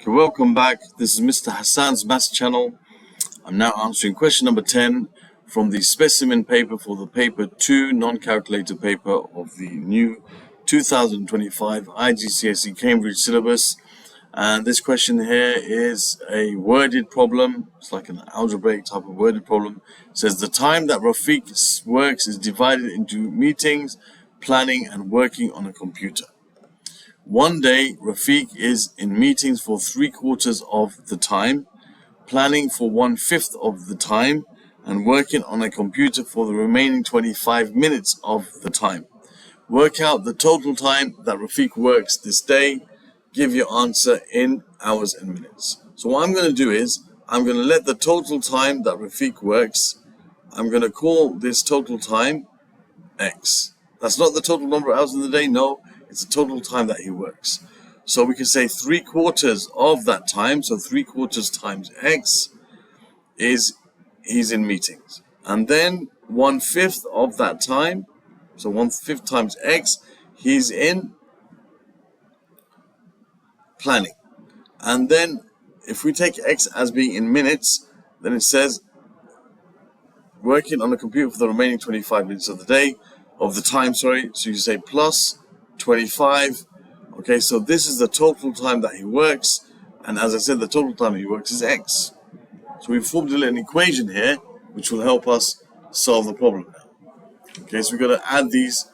Okay, welcome back. This is Mr. Hassan's Maths channel. I'm now answering question number 10 from the specimen paper for the paper 2 non-calculator paper of the new 2025 IGCSE Cambridge syllabus. And this question here is a worded problem. It's like an algebraic type of worded problem. It says the time that Rafiq works is divided into meetings, planning and working on a computer. One day, Rafiq is in meetings for 3/4 of the time, planning for 1/5 of the time, and working on a computer for the remaining 25 minutes of the time. Work out the total time that Rafiq works this day. Give your answer in hours and minutes. So what I'm going to do is, I'm going to let the total time that Rafiq works, I'm going to call this total time X. That's not the total number of hours in the day, no. It's the total time that he works. So we can say 3/4 of that time, so 3/4 times X is he's in meetings. And then 1/5 of that time, so 1/5 times X, he's in planning. And then if we take X as being in minutes, then it says working on a computer for the remaining 25 minutes of the day, of the time, sorry. So you say plus 25. Okay, so this is the total time that he works, and as I said, the total time he works is X. So we've formed a little equation here which will help us solve the problem now. Okay, so we've got to add these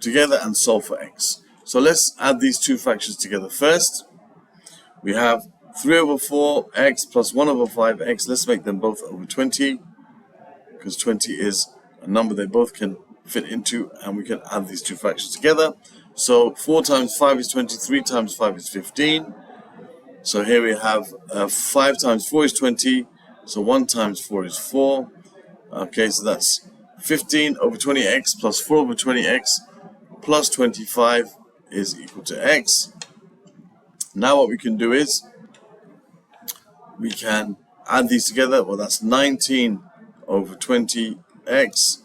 together and solve for X. So let's add these two fractions together first. We have 3/4x plus 1/5x. Let's make them both over 20, because 20 is a number they both can fit into, and we can add these two fractions together. So 4 times 5 is 20, 3 times 5 is 15. So here we have 5 times 4 is 20, so 1 times 4 is 4. Okay, so that's 15/20x plus 4/20x plus 25 is equal to X. Now what we can do is we can add these together. Well, that's 19/20x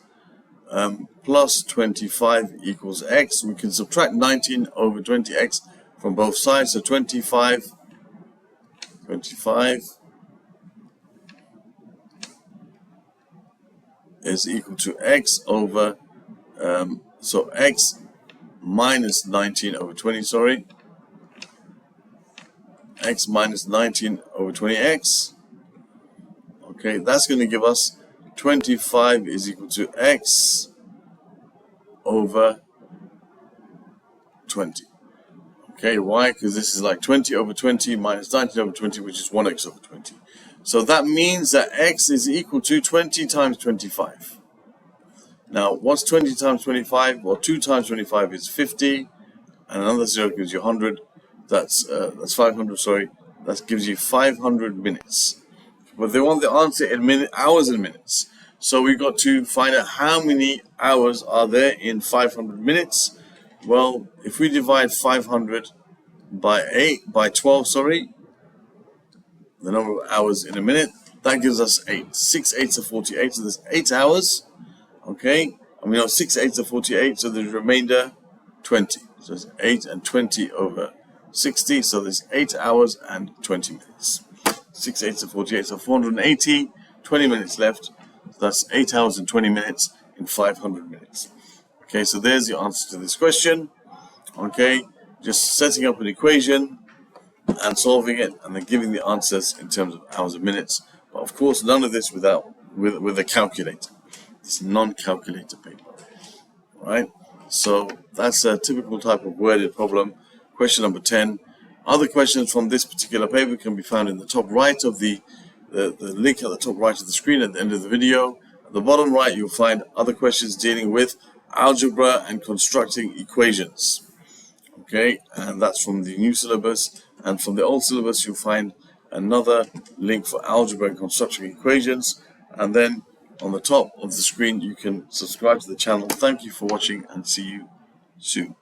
plus 25 equals X. We can subtract 19/20x from both sides, so 25 is equal to X over, so X minus 19/20, sorry. X minus 19/20x. Okay, that's going to give us 25 is equal to X over 20. Okay, why? Because this is like 20/20 minus 19/20, which is 1x over 20. So that means that X is equal to 20 times 25. Now, what's 20 times 25? Well, 2 times 25 is 50, and another 0 gives you 100. That's 500, sorry. That gives you 500 minutes. But they want the answer in hours and minutes. So we've got to find out how many hours are there in 500 minutes. Well, if we divide 500 by 12, sorry, the number of hours in a minute, that gives us 8. 6 8s are 48, so there's 8 hours. Okay, and we know 6 8s are 48, so the remainder 20. So it's 8 and 20 over 60, so there's 8 hours and 20 minutes. 6 8s are 48, so 480, 20 minutes left. So that's 8 hours and 20 minutes in 500 minutes. Okay, so there's the answer to this question. Okay, just setting up an equation and solving it, and then giving the answers in terms of hours and minutes. But of course, none of this with a calculator. It's non-calculator paper. All right, so that's a typical type of worded problem. Question number 10. Other questions from this particular paper can be found in the top right of the link at the top right of the screen at the end of the video. At the bottom right, you'll find other questions dealing with algebra and constructing equations. Okay, and that's from the new syllabus. And from the old syllabus, you'll find another link for algebra and constructing equations. And then on the top of the screen, you can subscribe to the channel. Thank you for watching, and see you soon.